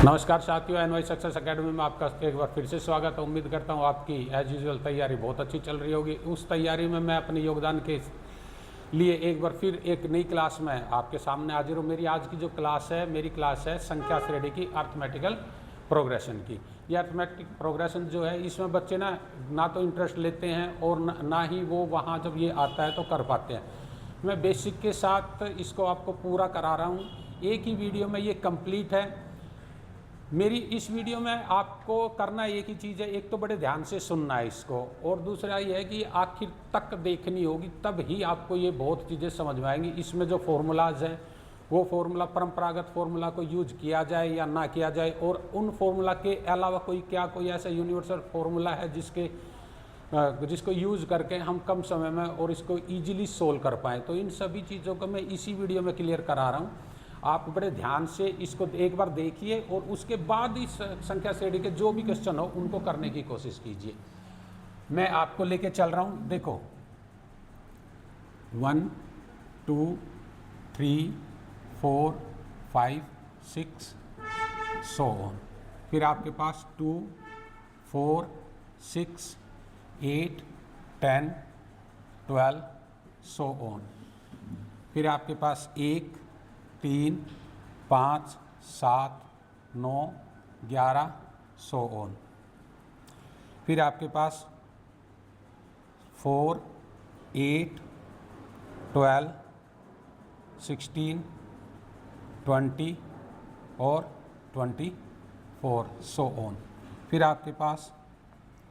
नमस्कार साथियों, NY success academy में आपका एक बार फिर से स्वागत है। उम्मीद करता हूँ आपकी एज यूजुअल तैयारी बहुत अच्छी चल रही होगी। उस तैयारी में मैं अपने योगदान के लिए एक बार फिर एक नई क्लास में आपके सामने हाजिर हूँ। मेरी आज की जो क्लास है, मेरी क्लास है संख्या श्रेणी की अर्थमेटिकल प्रोग्रेशन की। ये अर्थमेटिक प्रोग्रेशन जो है, इसमें बच्चे ना तो इंटरेस्ट लेते हैं और ना ही वो वहाँ जब ये आता है तो कर पाते हैं। मैं बेसिक के साथ इसको आपको पूरा करा रहा हूँ, एक ही वीडियो में ये कंप्लीट है। मेरी इस वीडियो में आपको करना एक ही चीज़ है, एक तो बड़े ध्यान से सुनना है इसको, और दूसरा ये है कि आखिर तक देखनी होगी, तब ही आपको ये बहुत चीज़ें समझ में आएंगी। इसमें जो फॉर्मूलाज हैं वो फॉर्मूला परंपरागत फॉर्मूला को यूज किया जाए या ना किया जाए, और उन फॉर्मूला के अलावा कोई ऐसा यूनिवर्सल फॉर्मूला है जिसको यूज़ करके हम कम समय में और इसको ईजिली सोल्व कर पाएँ। तो इन सभी चीज़ों को मैं इसी वीडियो में क्लियर करा रहा हूँ। आप बड़े ध्यान से इसको एक बार देखिए और उसके बाद इस संख्या श्रेणी के जो भी क्वेश्चन हो उनको करने की कोशिश कीजिए। मैं आपको लेके चल रहा हूँ, देखो 1 2 3 4 5 6 सो ऑन। फिर आपके पास 2 4 6 8 10 12 सो ऑन। फिर आपके पास 1 3 5 7 9 11 सो ऑन। फिर आपके पास 4 8 12 16 20 और 24 सो ऑन। फिर आपके पास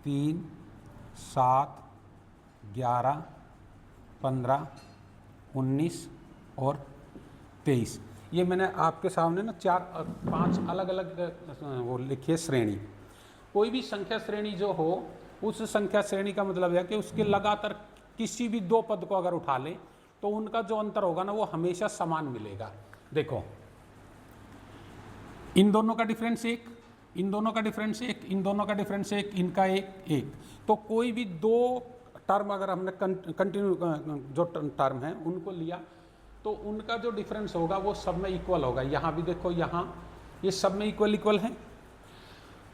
3 7 11 15 19 और 23। ये मैंने आपके सामने ना 4-5 अलग अलग वो लिखी है श्रेणी। कोई भी संख्या श्रेणी जो हो, उस संख्या श्रेणी का मतलब है कि उसके लगातार किसी भी दो पद को अगर उठा ले तो उनका जो अंतर होगा ना वो हमेशा समान मिलेगा। देखो, इन दोनों का डिफरेंस 1, इन दोनों का डिफरेंस 1, इन दोनों का डिफरेंस 1, इनका 1। तो कोई भी दो टर्म अगर हमने कंटिन्यू जो टर्म है उनको लिया तो उनका जो डिफरेंस होगा वो सब में इक्वल होगा। यहाँ भी देखो, यहाँ ये सब में इक्वल है।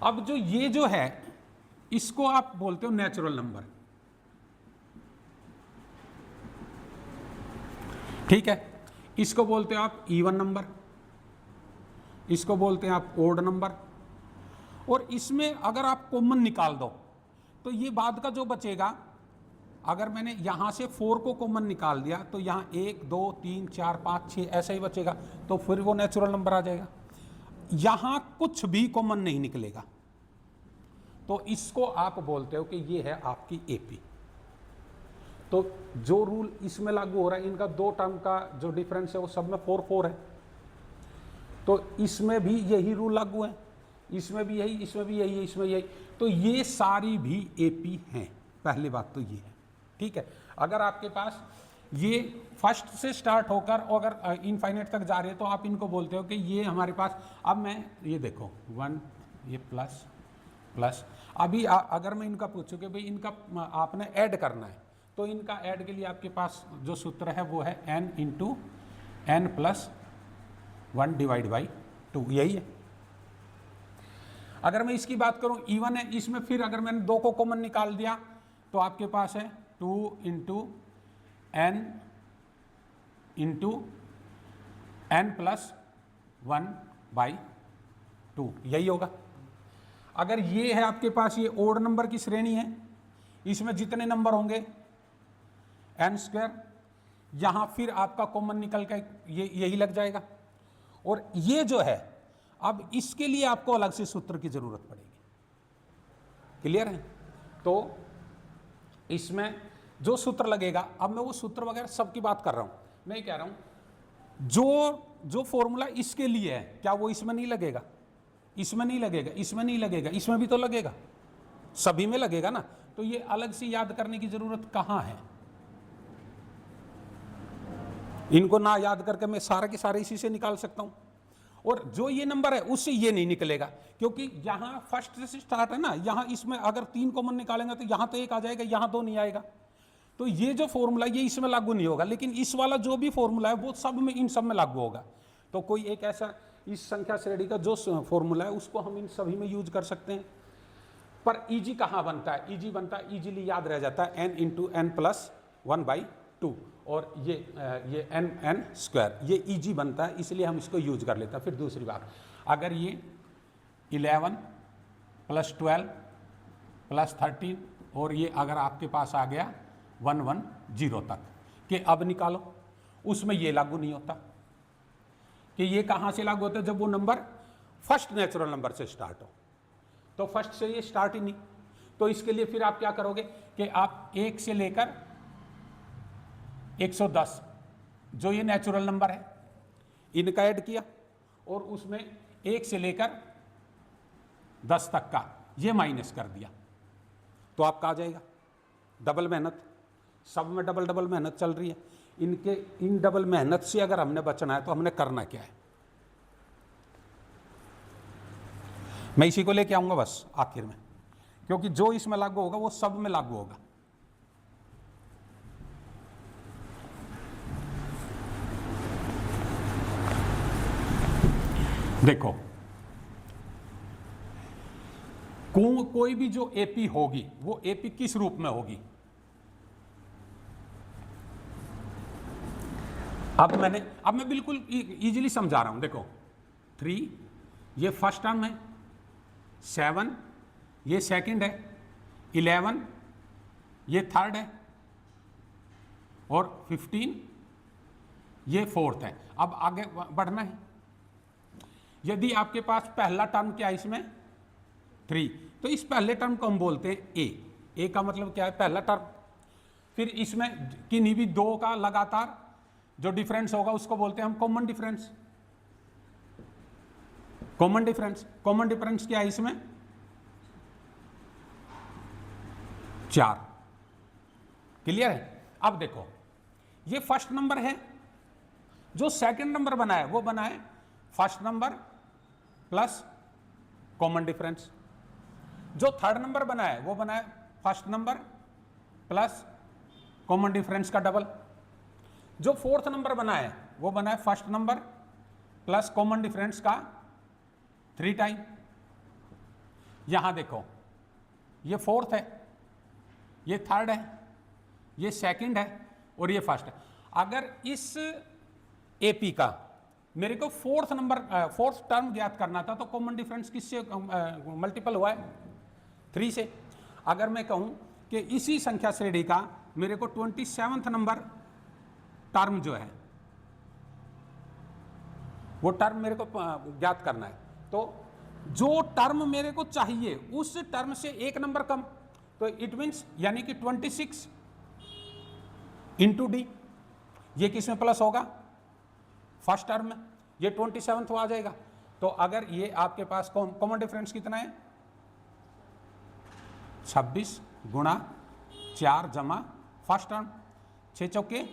अब जो ये जो है इसको आप बोलते हो नेचुरल नंबर, ठीक है। इसको बोलते हो आप इवन नंबर, इसको बोलते हैं आप ओड नंबर। और इसमें अगर आप कॉमन निकाल दो तो ये बाद का जो बचेगा, अगर मैंने यहां से 4 को कॉमन निकाल दिया तो यहाँ 1 2 3 4 5 6 ऐसा ही बचेगा, तो फिर वो नेचुरल नंबर आ जाएगा। यहां कुछ भी कॉमन नहीं निकलेगा तो इसको आप बोलते हो कि ये है आपकी एपी। तो जो रूल इसमें लागू हो रहा है, इनका दो टर्म का जो डिफरेंस है वो सब में 4 है, तो इसमें भी यही रूल लागू है, इसमें भी यही, इसमें भी यही, इसमें यही। तो ये सारी भी एपी हैं। पहली बात तो ये है, ठीक है। अगर आपके पास ये फर्स्ट से स्टार्ट होकर अगर इनफाइनाइट तक जा रहे हैं तो आप इनको बोलते हो कि ये हमारे पास, अब मैं ये देखो 1, ये प्लस प्लस। अभी अगर मैं इनका पूछूं कि भाई इनका आपने ऐड करना है, तो इनका ऐड के लिए आपके पास जो सूत्र है वो है n into n plus 1 divide by 2, यही है। अगर मैं इसकी बात करूं, इवन है, इसमें फिर अगर मैंने 2 को कॉमन निकाल दिया तो आपके पास है 2 इंटू n प्लस 1 बाई 2, यही होगा। अगर ये है आपके पास, ये ओड नंबर की श्रेणी है, इसमें जितने नंबर होंगे n², यहां फिर आपका कॉमन निकल के यही लग जाएगा। और ये जो है, अब इसके लिए आपको अलग से सूत्र की जरूरत पड़ेगी। क्लियर है? तो इसमें जो सूत्र लगेगा, अब मैं वो सूत्र वगैरह सबकी बात कर रहा हूं, मैं कह रहा हूं जो फॉर्मूला इसके लिए है, क्या वो इसमें नहीं लगेगा? इसमें नहीं लगेगा, इसमें नहीं लगेगा, इसमें भी तो लगेगा, सभी में लगेगा ना। तो ये अलग से याद करने की जरूरत कहां है? इनको ना याद करके मैं सारे के सारे इसी से निकाल सकता हूं। और जो ये नंबर है उससे ये नहीं निकलेगा, क्योंकि यहां फर्स्ट से स्टार्ट है ना, यहां इसमें अगर 3 कॉमन निकालेंगे तो यहां तो 1 आ जाएगा, यहां 2 नहीं आएगा। तो ये जो फॉर्मूला ये इसमें लागू नहीं होगा, लेकिन इस वाला जो भी फॉर्मूला है वो सब में, इन सब में लागू होगा। तो कोई एक ऐसा इस संख्या श्रेणी का जो फॉर्मूला है उसको हम इन सभी में यूज कर सकते हैं। पर ईजी कहाँ बनता है? ईजी बनता है, ईजिली याद रह जाता है n इंटू एन प्लस 1/2 और ये n स्क्वायर, ये ईजी बनता है, इसलिए हम इसको यूज कर लेते हैं। फिर दूसरी बात, अगर ये 11 + 12 + 13 और ये अगर आपके पास आ गया 110 तक कि अब निकालो, उसमें ये लागू नहीं होता कि ये कहाँ से लागू होता है? जब वो नंबर फर्स्ट नेचुरल नंबर से स्टार्ट हो, तो फर्स्ट से ये स्टार्ट ही नहीं। तो इसके लिए फिर आप क्या करोगे कि आप 1 से लेकर 110 जो ये नेचुरल नंबर है इनका ऐड किया और उसमें 1 से लेकर 10 तक का ये माइनस कर दिया, तो आपका आ जाएगा। डबल मेहनत, सब में डबल डबल मेहनत चल रही है। इन डबल मेहनत से अगर हमने बचना है तो हमने करना क्या है? मैं इसी को लेके आऊंगा बस आखिर में, क्योंकि जो इसमें लागू होगा वो सब में लागू होगा। देखो, कोई भी जो एपी होगी वो एपी किस रूप में होगी? अब मैं बिल्कुल इजीली समझा रहा हूं। देखो 3 ये फर्स्ट टर्म है, 7 ये सेकंड है, 11 ये थर्ड है और 15 ये फोर्थ है। अब आगे बढ़ना है। यदि आपके पास पहला टर्म क्या है इसमें 3, तो इस पहले टर्म को हम बोलते हैं ए का मतलब क्या है? पहला टर्म। फिर इसमें किन्हीं भी दो का लगातार जो डिफरेंस होगा उसको बोलते हैं हम कॉमन डिफरेंस। कॉमन डिफरेंस क्या है इसमें? 4। क्लियर है? अब देखो, ये फर्स्ट नंबर है, जो सेकंड नंबर बना है वो बना है first number plus common difference. जो थर्ड नंबर बना है वो बना है first number plus common difference का डबल। जो फोर्थ नंबर बना है वो बना है first number plus common difference का 3 टाइम। यहां देखो, ये फोर्थ है, ये थर्ड है, ये सेकंड है और ये फर्स्ट है। अगर इस एपी का मेरे को फोर्थ टर्म ज्ञात करना था तो कॉमन डिफरेंस किससे मल्टीपल हुआ है? 3 से। अगर मैं कहूं कि इसी संख्या श्रेणी का मेरे को 27वां नंबर टर्म जो है वो टर्म मेरे को ज्ञात करना है, तो जो टर्म मेरे को चाहिए उस टर्म से एक नंबर कम, तो इट मीन्स यानी कि 26 इंटू डी, ये किसमें प्लस होगा? फर्स्ट टर्म में। ये 27 आ जाएगा। तो अगर ये आपके पास कॉमन डिफरेंस कितना है? 26 गुणा 4 जमा फर्स्ट टर्म, 6 चौके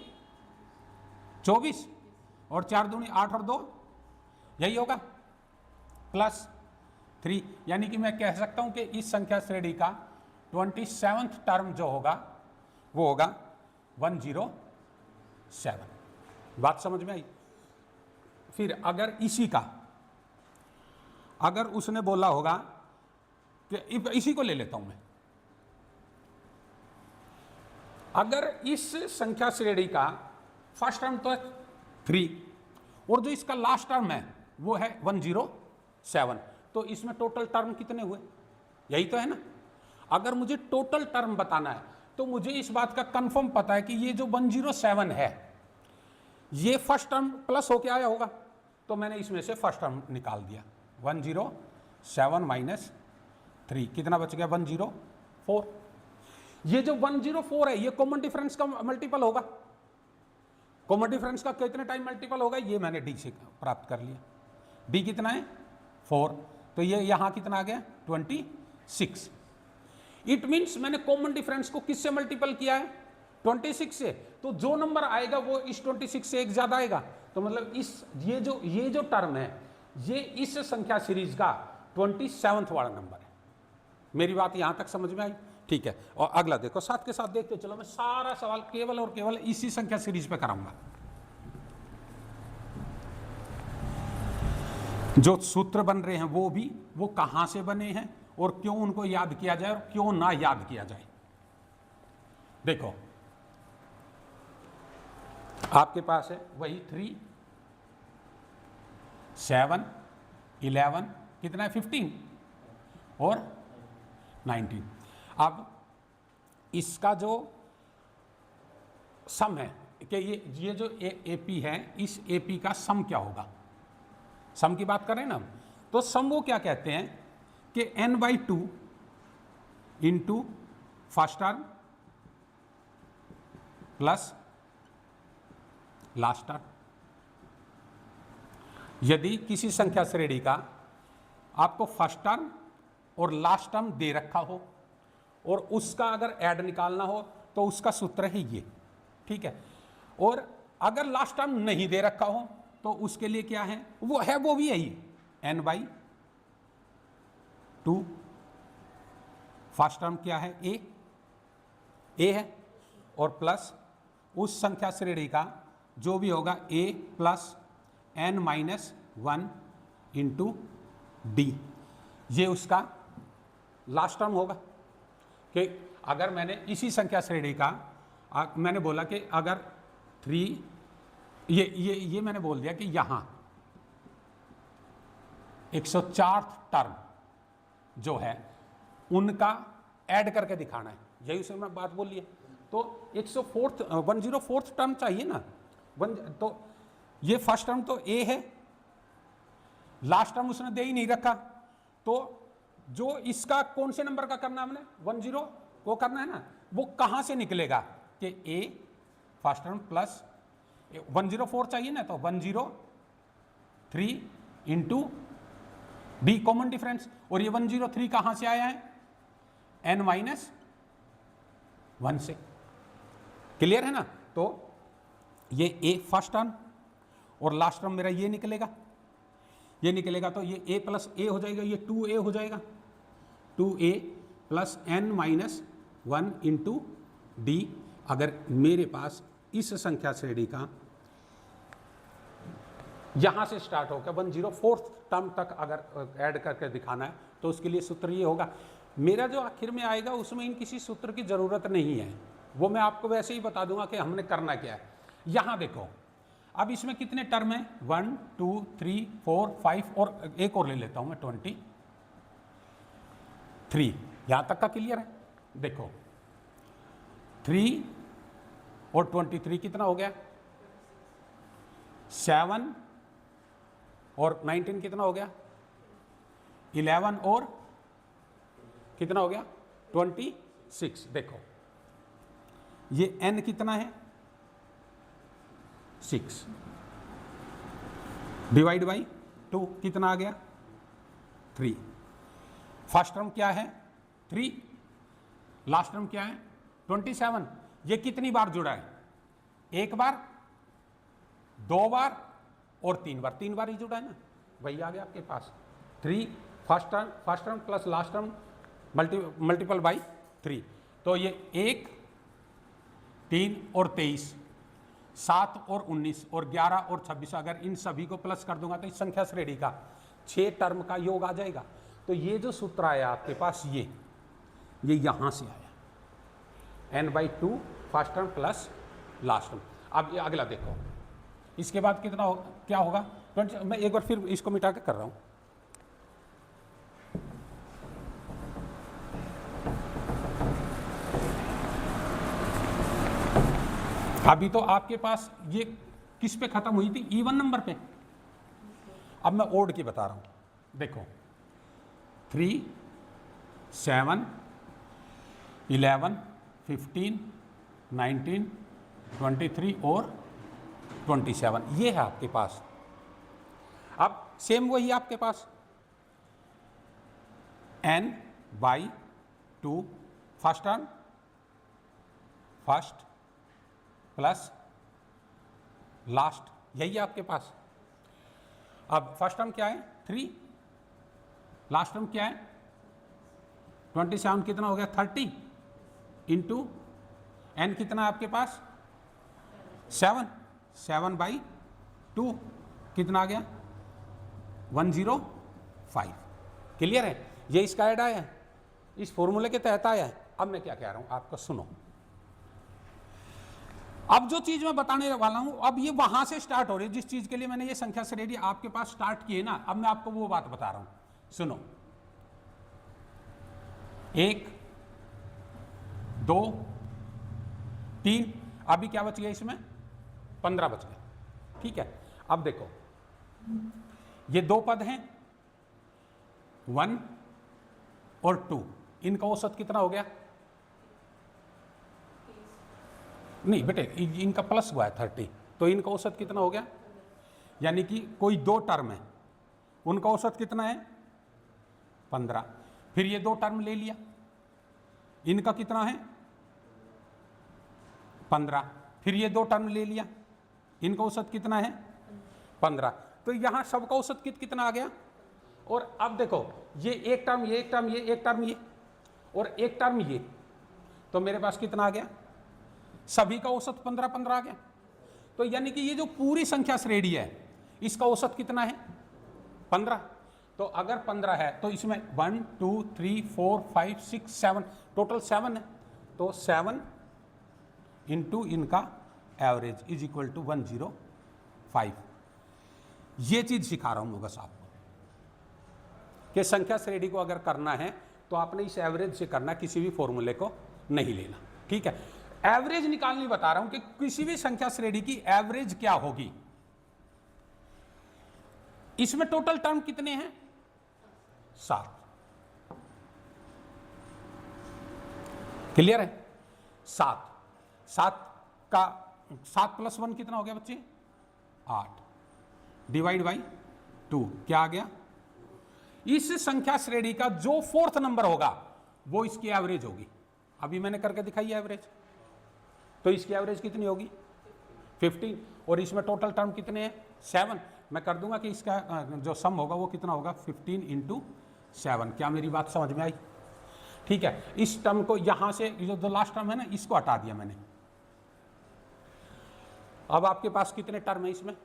24 और 4 दूनी 8 और 2, यही होगा प्लस 3। यानी कि मैं कह सकता हूं कि इस संख्या श्रेणी का 27वां टर्म जो होगा वो होगा 107। बात समझ में आई? फिर अगर इसी का अगर उसने बोला होगा कि इसी को ले लेता हूं मैं, अगर इस संख्या श्रेणी का फर्स्ट टर्म तो है 3 और जो इसका लास्ट टर्म है वो है 107, तो इसमें टोटल टर्म कितने हुए? यही तो है ना। अगर मुझे टोटल टर्म बताना है तो मुझे इस बात का कंफर्म पता है कि ये जो 107 है ये फर्स्ट टर्म प्लस होके आया होगा, तो मैंने इसमें से फर्स्ट टर्म निकाल दिया। 107 माइनस 3 कितना बच गया? 104। ये जो 104 है ये कॉमन डिफरेंस का मल्टीपल होगा। कॉमन डिफरेंस का कितने टाइम मल्टीपल होगा ये मैंने डी से प्राप्त कर लिया। डी कितना है? 4, तो ये यहां कितना आ गया? 26। इट मीन्स मैंने कॉमन डिफरेंस को किससे मल्टीपल किया है? 26 से। तो जो नंबर आएगा वो इस 26 से एक ज्यादा आएगा, तो मतलब ये जो टर्म है ये इस संख्या सीरीज का 27वां वाला नंबर है। मेरी बात यहां तक समझ में आई? ठीक है। और अगला देखो, साथ के साथ देखते चलो, मैं सारा सवाल केवल और केवल इसी संख्या सीरीज पे कराऊंगा। जो सूत्र बन रहे हैं वो कहां से बने हैं और क्यों उनको याद किया जाए और क्यों ना याद किया जाए। देखो आपके पास है वही 3, 7, 11 कितना है 15 और 19। अब इसका जो सम है कि ये जो एपी है, इस एपी का सम क्या होगा, सम की बात करें ना, तो सम वो क्या कहते हैं कि n/2 into first term plus last term. यदि किसी संख्या श्रेणी का आपको फर्स्ट टर्म और लास्ट टर्म दे रखा हो और उसका अगर ऐड निकालना हो तो उसका सूत्र है ये, ठीक है। और अगर लास्ट टर्म नहीं दे रखा हो तो उसके लिए क्या है, वो भी यही n/2। फर्स्ट टर्म क्या है ए है और प्लस उस संख्या श्रेणी का जो भी होगा a plus n-1 into D, ये उसका लास्ट टर्म होगा। कि अगर मैंने इसी संख्या श्रेणी का मैंने बोला कि अगर 3 ये मैंने बोल दिया कि यहां 104 टर्म जो है उनका ऐड करके दिखाना है, यही उसे मैं बात बोल लिया। तो 104th टर्म चाहिए ना, तो ये फर्स्ट टर्म तो ए है, लास्ट टर्म उसने दे ही नहीं रखा, तो जो इसका कौन से नंबर का करना हमने 10 को करना है ना, वो कहां से निकलेगा कि ए फर्स्ट टर्म प्लस 104 चाहिए ना, तो 103 इंटू डी कॉमन डिफरेंस, और ये 103 कहां से आया है n-1 से, क्लियर है ना। तो ये ए फर्स्ट टर्म और लास्ट टर्म मेरा ये निकलेगा, तो ये a प्लस ए हो जाएगा, ये 2a हो जाएगा, 2a plus n-1 into D. अगर मेरे पास इस संख्या श्रेणी का यहां से स्टार्ट होकर 104th टर्म तक अगर ऐड करके दिखाना है तो उसके लिए सूत्र ये होगा। मेरा जो आखिर में आएगा उसमें इन किसी सूत्र की जरूरत नहीं है, वो मैं आपको वैसे ही बता दूंगा कि हमने करना क्या है। यहां देखो अब इसमें कितने टर्म है 1 2 3 4 5 और एक और ले लेता हूं मैं 23। यहां तक का क्लियर है। देखो 3 और 23 कितना हो गया, 7 और 19 कितना हो गया, 11 और कितना हो गया 26। देखो ये n कितना है 6 डिवाइड बाई 2 कितना आ गया 3। फर्स्ट टर्म क्या है 3, लास्ट टर्म क्या है 27। ये कितनी बार जुड़ा है, एक बार, 2 बार और 3 बार, 3 बार ही जुड़ा है ना, वही आ गया आपके पास 3 first term plus last term multiple by 3। तो ये 1 3 और 23, 7 और 19 और 11 और 26, अगर इन सभी को प्लस कर दूंगा तो इस संख्या श्रेणी का 6 टर्म का योग आ जाएगा। तो ये जो सूत्र आया आपके पास ये यहां से आया n/2 first term plus last term. अब ये अगला देखो, इसके बाद कितना क्या होगा 20। मैं एक बार फिर इसको मिटा के कर रहा हूं। अभी तो आपके पास ये किस पे खत्म हुई थी, इवन नंबर पे। अब मैं ओड की बता रहा हूं। देखो 3 7 11 15 19 23 और 27 ये है आपके पास। अब सेम वही आपके पास n/2 first term first plus last, यही है आपके पास। अब फर्स्ट टर्म क्या है 3, लास्ट टर्म क्या है 27, कितना हो गया 30 इंटू n कितना है आपके पास 7/2 कितना आ गया 105। क्लियर है? ये इसका ऐड आया है, इस फॉर्मूले के तहत आया है। अब मैं क्या कह रहा हूं आपको सुनो, अब जो चीज मैं बताने वाला हूं, अब ये वहां से स्टार्ट हो रही है जिस चीज के लिए मैंने ये संख्या श्रेणी आपके पास स्टार्ट की है ना। अब मैं आपको वो बात बता रहा हूं, सुनो। 1 2 3, अभी क्या बच गया इसमें? 15 बच गया। ठीक है, अब देखो ये दो पद हैं 1 और 2, इनका औसत कितना हो गया? नहीं बेटे, इनका प्लस हुआ है 30, तो इनका औसत कितना हो गया? यानी कि कोई दो टर्म है, उनका औसत कितना है? 15। फिर ये दो टर्म ले लिया, इनका कितना है? 15। फिर ये दो टर्म ले लिया, इनका औसत कितना है? 15। तो यहां सबका औसत कितना आ गया? और अब देखो ये एक टर्म, ये एक टर्म, ये एक टर्म, ये और एक टर्म ये, तो मेरे पास कितना आ गया? सभी का औसत 15-15 आ गया। तो यानी कि ये जो पूरी संख्या श्रेणी है इसका औसत कितना है? 15। तो अगर 15 है तो इसमें 1 2 3 4 5 6 7, टोटल 7 है। तो 7 इंटू इनका एवरेज इज इक्वल टू 105। ये चीज सिखा रहा हूं मैं बस आपको कि संख्या श्रेणी को अगर करना है तो आपने इस एवरेज से करना, किसी भी फॉर्मूले को नहीं लेना। ठीक है, एवरेज निकालनी बता रहा हूं कि किसी भी संख्या श्रेणी की एवरेज क्या होगी। इसमें टोटल टर्म कितने हैं? 7। क्लियर है? 7 का 7 + 1 कितना हो गया बच्चे? 8 डिवाइड बाई 2 क्या आ गया? इस संख्या श्रेणी का जो फोर्थ नंबर होगा वो इसकी एवरेज होगी। अभी मैंने करके दिखाई एवरेज, तो इसकी एवरेज कितनी होगी? 15। और इसमें टोटल टर्म कितने हैं? 7। मैं कर दूंगा कि इसका जो सम होगा वो कितना होगा? 15 × 7। क्या मेरी बात समझ में आई? ठीक है, इस टर्म को यहां से जो लास्ट टर्म है ना, इसको हटा दिया मैंने। अब आपके पास कितने टर्म है इसमें?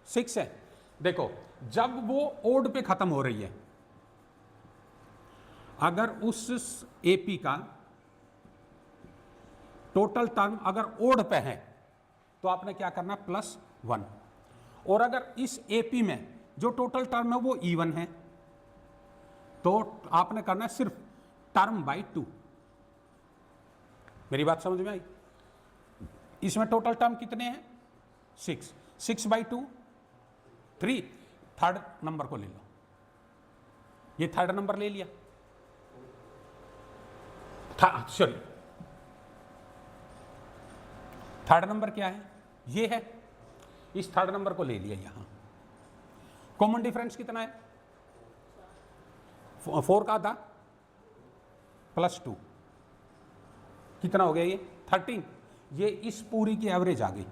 6 है। देखो जब वो ओड पे खत्म हो रही है, अगर उस एपी का टोटल टर्म अगर ओड पे है तो आपने क्या करना? +1। और अगर इस एपी में जो टोटल टर्म है वो इवन है तो आपने करना है सिर्फ टर्म बाई 2। मेरी बात समझ में आई? इसमें टोटल टर्म कितने हैं? 6। 6/2 3। थर्ड नंबर को ले लो, ये थर्ड नंबर ले लिया, सॉरी थर्ड नंबर क्या है? ये है। इस थर्ड नंबर को ले लिया। यहां कॉमन डिफरेंस कितना है? 4 का आधा +2 कितना हो गया? ये 13। ये इस पूरी की एवरेज आ गई।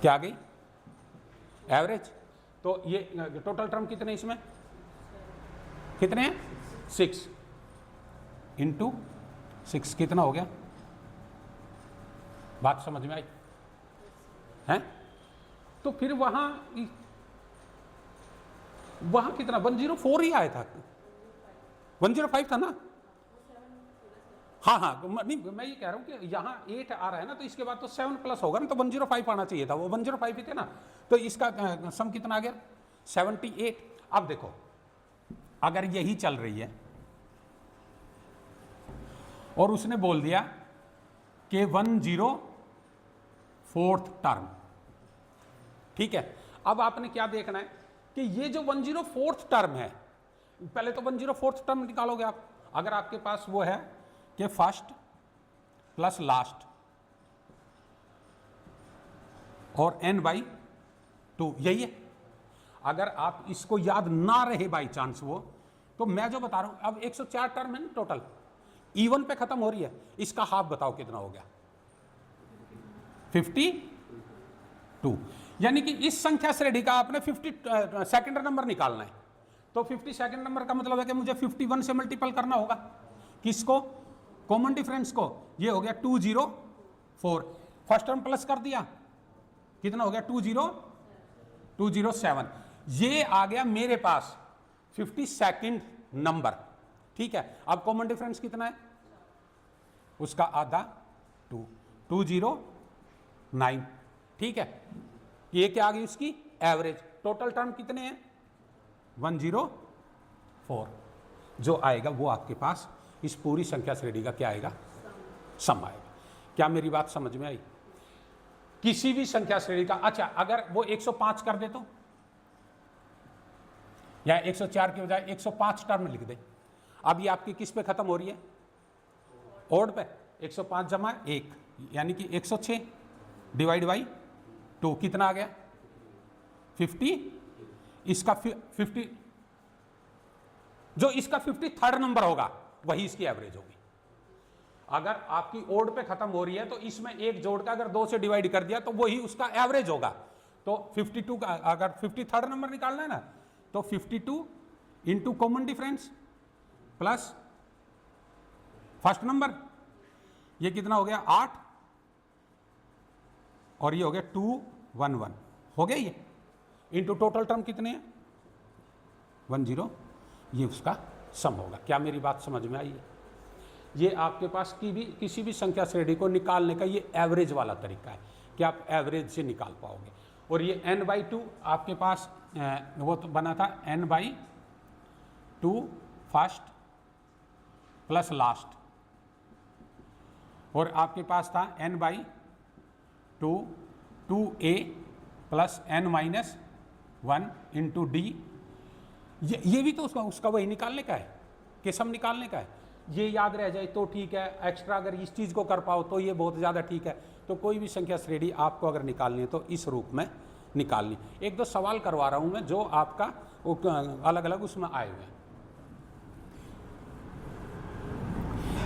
क्या आ गई? एवरेज। तो ये टोटल टर्म कितने इसमें? कितने हैं? 6 × 6 कितना हो गया? बात समझ में आई है? तो फिर वहां कितना? 104 ही आया था, 105 था ना? हाँ, नहीं मैं ये कह रहा हूं कि यहाँ 8 आ रहा है ना, तो इसके बाद तो 7+ होगा ना, तो 105 आना चाहिए था। वो 105 ही थे ना, तो इसका सम कितना आ गया? 78। अब देखो अगर यही चल रही है और उसने बोल दिया कि 104th टर्म, ठीक है, अब आपने क्या देखना है कि ये जो 104th टर्म है, पहले तो 104th टर्म निकालोगे आप। अगर आपके पास वो है कि फर्स्ट प्लस लास्ट और n/2 यही है। अगर आप इसको याद ना रहे बाई चांस वो, तो मैं जो बता रहा हूं, अब 104 टर्म है ना टोटल, इवन पे खत्म हो रही है, इसका हाफ बताओ कितना हो गया? 52। यानी कि इस संख्या श्रेणी का आपने 52nd नंबर निकालना है। तो 52nd नंबर का मतलब है कि मुझे 51 से मल्टीपल करना होगा। किसको? कॉमन डिफरेंस को। ये हो गया 204। फर्स्ट टर्म प्लस कर दिया, कितना हो गया? 207। ये आ गया मेरे पास 52nd नंबर, ठीक है। अब कॉमन डिफरेंस कितना है, उसका आधा 209, ठीक है। ये क्या आ गई उसकी एवरेज। टोटल टर्म कितने हैं 104, जो आएगा वो आपके पास इस पूरी संख्या श्रेणी का क्या आएगा, सम आएगा। क्या मेरी बात समझ में आई? किसी भी संख्या श्रेणी का, अच्छा अगर वो 105 कर दे तो, या 104 के बजाय 105 टर्म लिख दे। अब ये आपकी किस पे खत्म हो रही है, ओड पे। 105 जमा 1 यानी कि 106 डिवाइड बाई 2 कितना आ गया 50। इसका 50 जो इसका 53rd नंबर होगा वही इसकी एवरेज होगी। अगर आपकी ओड पे खत्म हो रही है तो इसमें एक जोड़ का अगर 2 से डिवाइड कर दिया तो वही उसका एवरेज होगा। तो 52 का अगर 53rd नंबर निकालना है ना तो 52 into common difference plus first number, ये कितना हो गया 8 और ये हो गया 211 हो गया ये, इंटू टोटल टर्म कितने हैं 10, ये उसका सम होगा। क्या मेरी बात समझ में आई है? ये आपके पास किसी भी संख्या श्रेणी को निकालने का ये एवरेज वाला तरीका है कि आप एवरेज से निकाल पाओगे। और ये n/2 आपके पास वो तो बना था n/2 फर्स्ट प्लस लास्ट, और आपके पास था n/2 2a plus n-1 into D. ये भी तो उसका वही निकालने का है कि सम निकालने का है। ये याद रह जाए तो ठीक है, एक्स्ट्रा अगर इस चीज़ को कर पाओ तो ये बहुत ज़्यादा ठीक है। तो कोई भी संख्या श्रेणी आपको अगर निकालनी है तो इस रूप में निकालनी। एक दो सवाल करवा रहा हूँ मैं जो आपका अलग अलग उसमें आए हुए हैं।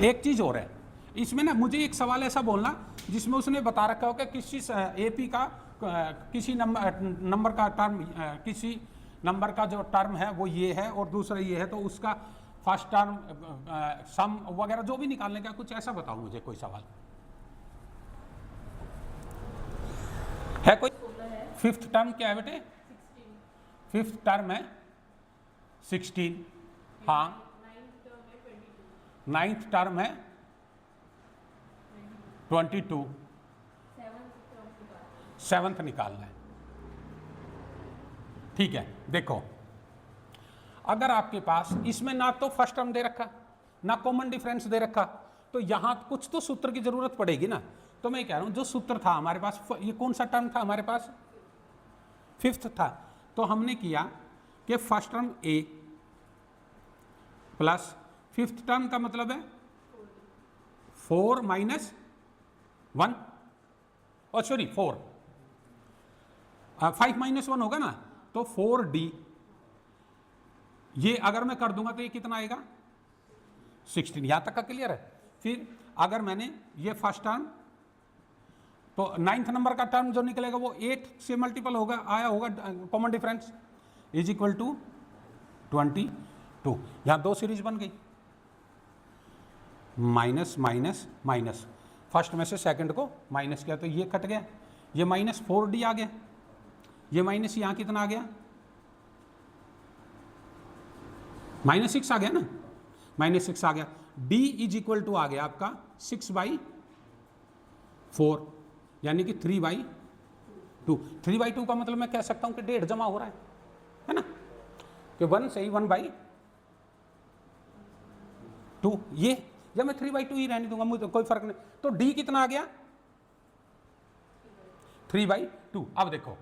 एक चीज़ और है इसमें ना, मुझे एक सवाल ऐसा बोलना जिसमें उसने बता रखा हो कि किसी एपी का किसी नंबर का टर्म, किसी नंबर का जो टर्म है वो ये है और दूसरा ये है, तो उसका फर्स्ट टर्म सम वगैरह जो भी निकालने का कुछ ऐसा बताओ मुझे। कोई सवाल है कोई? फिफ्थ टर्म क्या है बेटे? 5th टर्म है 16, हाँ। 9th टर्म है 22, 7th निकालना है, ठीक है। देखो अगर आपके पास इसमें ना तो फर्स्ट टर्म दे रखा ना कॉमन डिफरेंस दे रखा, तो यहां कुछ तो सूत्र की जरूरत पड़ेगी ना। तो मैं कह रहा हूं जो सूत्र था हमारे पास, ये कौन सा टर्म था हमारे पास 5th था, तो हमने किया कि first term a plus 5th term का मतलब है 4 माइनस 1, और सॉरी 4 5 माइनस 1 होगा ना, तो 4d। ये अगर मैं कर दूंगा तो ये कितना आएगा 16, यहां तक का क्लियर है। फिर अगर मैंने ये फर्स्ट टर्म, तो 9th नंबर का टर्म जो निकलेगा वो 8 से मल्टीपल होगा, आया होगा common difference is equal to 22। यहां 2 सीरीज बन गई, माइनस माइनस माइनस, फर्स्ट में से सेकंड को माइनस किया तो ये कट गया, ये माइनस 4d आ गया, ये माइनस यहां कितना आ गया -6 आ गया ना, -6 आ गया। d इज इक्वल टू आ गया आपका 6/4 यानी कि 3/2। 3/2 का मतलब मैं कह सकता हूं कि 1.5 जमा हो रहा है ना, कि 1 से ही 1/2। ये जब मैं 3/2 ही रहने दूंगा मुझे तो कोई फर्क नहीं। तो d कितना आ गया 3/2। अब देखो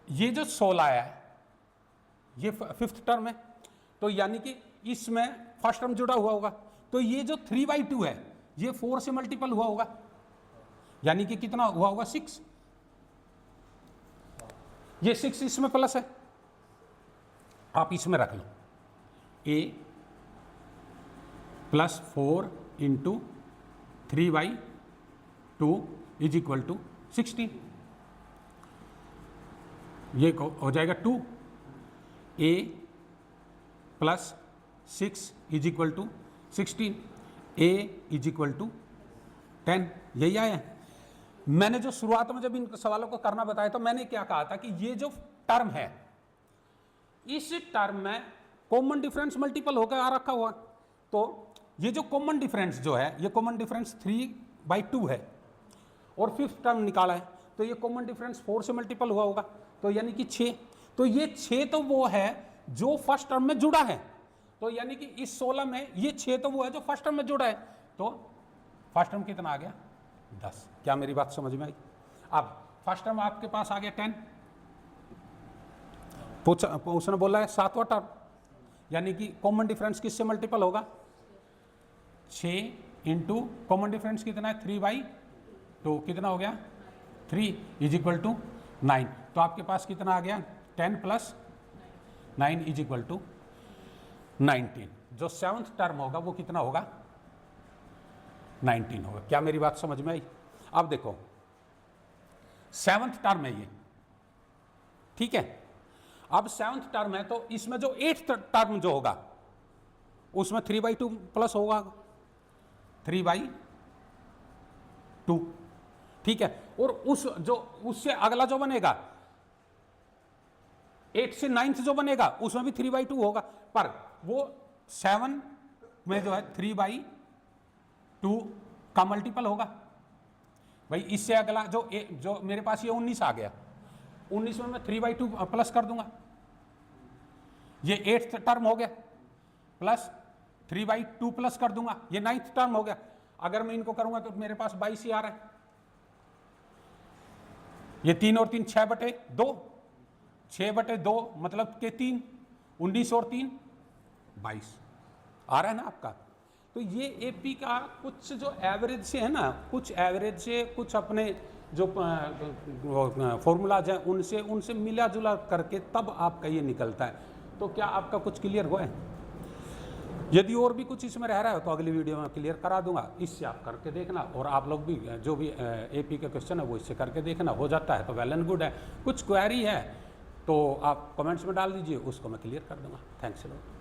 ये जो 16 आया है ये 5th टर्म है, तो यानी कि इसमें फर्स्ट टर्म जुड़ा हुआ होगा, तो ये जो 3/2 है ये 4 से मल्टीपल हुआ होगा, यानी कि कितना हुआ होगा 6। ये 6 इसमें प्लस है, आप इसमें रख लो a plus 4 into 3/2 is equal to 16। ये हो जाएगा 2a plus 6 is equal to 16, a is equal to 10। यही आया है। मैंने जो शुरुआत में जब इन सवालों को करना बताया तो मैंने क्या कहा था कि ये जो टर्म है इस टर्म में कॉमन डिफरेंस मल्टीपल होकर आ रखा हुआ, तो ये जो कॉमन डिफरेंस जो है, ये कॉमन डिफरेंस 3/2 है, और फिफ्थ टर्म निकाला है तो ये कॉमन डिफरेंस 4 से मल्टीपल हुआ होगा, तो यानी कि 6। तो ये 6 तो वो है जो फर्स्ट टर्म में जुड़ा है, तो यानी कि इस 16 में ये 6 तो वो है जो फर्स्ट टर्म में जुड़ा है, तो फर्स्ट टर्म कितना आ गया 10। क्या मेरी बात समझ में आई? अब फर्स्ट टर्म आपके पास आ गया 10, उसने बोला है 7वां टर्म, यानी कि कॉमन डिफरेंस किससे मल्टीपल होगा 6 इंटू कॉमन डिफरेंस कितना है 3/2, कितना हो गया 3 = 9। तो आपके पास कितना आ गया 10 + 9 = 19। जो 7th टर्म होगा वो कितना होगा 19 होगा। क्या मेरी बात समझ में आई? अब देखो 7th टर्म है ये, ठीक है। अब 7th टर्म है तो इसमें जो 8th टर्म जो होगा उसमें 3/2 प्लस होगा 3/2, ठीक है। और उससे अगला जो बनेगा 8 से 9th जो बनेगा उसमें भी 3/2 होगा, पर वो 7 में जो है 3/2 का मल्टीपल होगा भाई। इससे अगला जो मेरे पास ये 19 आ गया, 19 में मैं 3/2 प्लस कर दूंगा, ये 8th टर्म हो गया, प्लस 3/2 प्लस कर दूंगा, ये 9th टर्म हो गया। अगर मैं इनको करूंगा तो मेरे पास 22 ही आ रहा है। ये 3 और 3 6/2, 6/2 मतलब के 3, 19 और 3 22 आ रहा है ना आपका। तो ये एपी का कुछ जो एवरेज से है ना, कुछ एवरेज से कुछ अपने जो फॉर्मूलाज हैं उनसे मिला जुला करके तब आपका ये निकलता है। तो क्या आपका कुछ क्लियर हुआ है? यदि और भी कुछ इसमें रह रहा है तो अगली वीडियो में क्लियर करा दूंगा, इससे आप करके देखना। और आप लोग भी जो भी एपी का क्वेश्चन है वो इससे करके देखना, हो जाता है तो वेल एंड गुड है। कुछ क्वेरी है तो आप कमेंट्स में डाल दीजिए, उसको मैं क्लियर कर दूंगा। Thanks a lot.